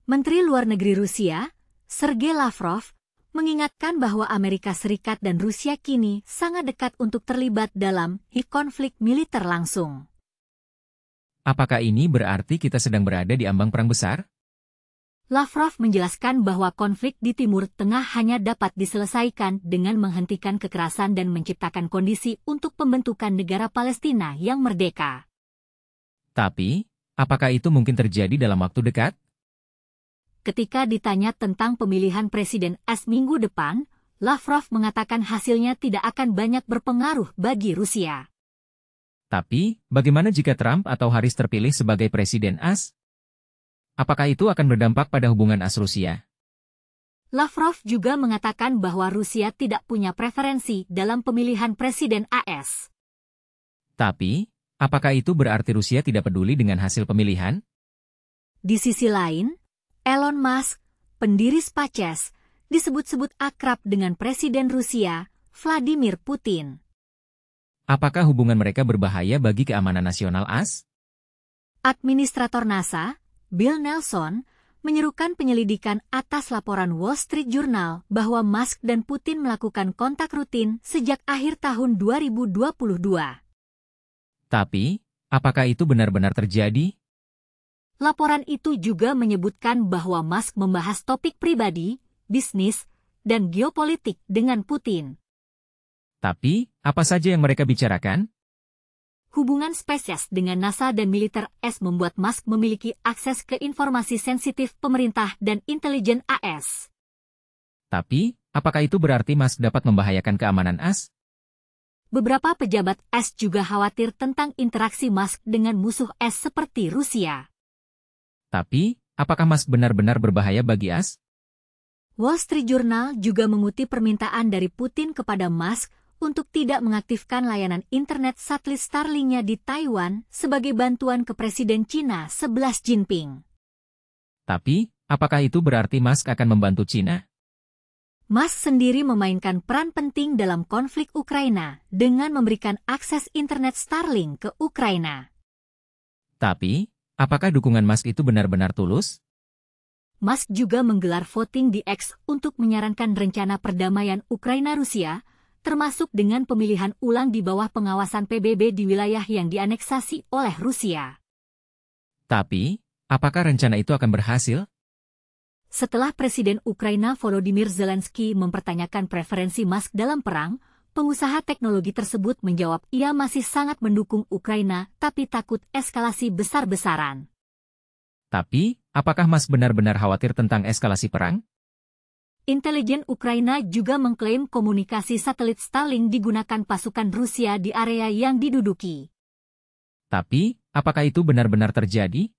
Menteri Luar Negeri Rusia, Sergei Lavrov, mengingatkan bahwa Amerika Serikat dan Rusia kini sangat dekat untuk terlibat dalam konflik militer langsung. Apakah ini berarti kita sedang berada di ambang perang besar? Lavrov menjelaskan bahwa konflik di Timur Tengah hanya dapat diselesaikan dengan menghentikan kekerasan dan menciptakan kondisi untuk pembentukan negara Palestina yang merdeka. Tapi, apakah itu mungkin terjadi dalam waktu dekat? Ketika ditanya tentang pemilihan Presiden AS minggu depan, Lavrov mengatakan hasilnya tidak akan banyak berpengaruh bagi Rusia. Tapi, bagaimana jika Trump atau Harris terpilih sebagai Presiden AS? Apakah itu akan berdampak pada hubungan AS-Rusia? Lavrov juga mengatakan bahwa Rusia tidak punya preferensi dalam pemilihan Presiden AS. Tapi, apakah itu berarti Rusia tidak peduli dengan hasil pemilihan? Di sisi lain, Elon Musk, pendiri SpaceX, disebut-sebut akrab dengan Presiden Rusia, Vladimir Putin. Apakah hubungan mereka berbahaya bagi keamanan nasional AS? Administrator NASA, Bill Nelson, menyerukan penyelidikan atas laporan Wall Street Journal bahwa Musk dan Putin melakukan kontak rutin sejak akhir tahun 2022. Tapi, apakah itu benar-benar terjadi? Laporan itu juga menyebutkan bahwa Musk membahas topik pribadi, bisnis, dan geopolitik dengan Putin. Tapi, apa saja yang mereka bicarakan? Hubungan SpaceX dengan NASA dan militer AS membuat Musk memiliki akses ke informasi sensitif pemerintah dan intelijen AS. Tapi, apakah itu berarti Musk dapat membahayakan keamanan AS? Beberapa pejabat AS juga khawatir tentang interaksi Musk dengan musuh AS seperti Rusia. Tapi, apakah Musk benar-benar berbahaya bagi AS? Wall Street Journal juga mengutip permintaan dari Putin kepada Musk untuk tidak mengaktifkan layanan internet satelit Starlink-nya di Taiwan sebagai bantuan ke Presiden China 11 Jinping. Tapi, apakah itu berarti Musk akan membantu China? Musk sendiri memainkan peran penting dalam konflik Ukraina dengan memberikan akses internet Starlink ke Ukraina. Tapi, apakah dukungan Musk itu benar-benar tulus? Musk juga menggelar voting di X untuk menyarankan rencana perdamaian Ukraina-Rusia, termasuk dengan pemilihan ulang di bawah pengawasan PBB di wilayah yang dianeksasi oleh Rusia. Tapi, apakah rencana itu akan berhasil? Setelah Presiden Ukraina Volodymyr Zelensky mempertanyakan preferensi Musk dalam perang, pengusaha teknologi tersebut menjawab ia masih sangat mendukung Ukraina tapi takut eskalasi besar-besaran. Tapi, apakah Musk benar-benar khawatir tentang eskalasi perang? Intelijen Ukraina juga mengklaim komunikasi satelit Starlink digunakan pasukan Rusia di area yang diduduki. Tapi, apakah itu benar-benar terjadi?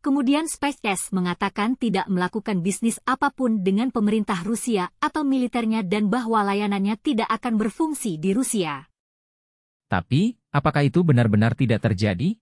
Kemudian SpaceX mengatakan tidak melakukan bisnis apapun dengan pemerintah Rusia atau militernya dan bahwa layanannya tidak akan berfungsi di Rusia. Tapi, apakah itu benar-benar tidak terjadi?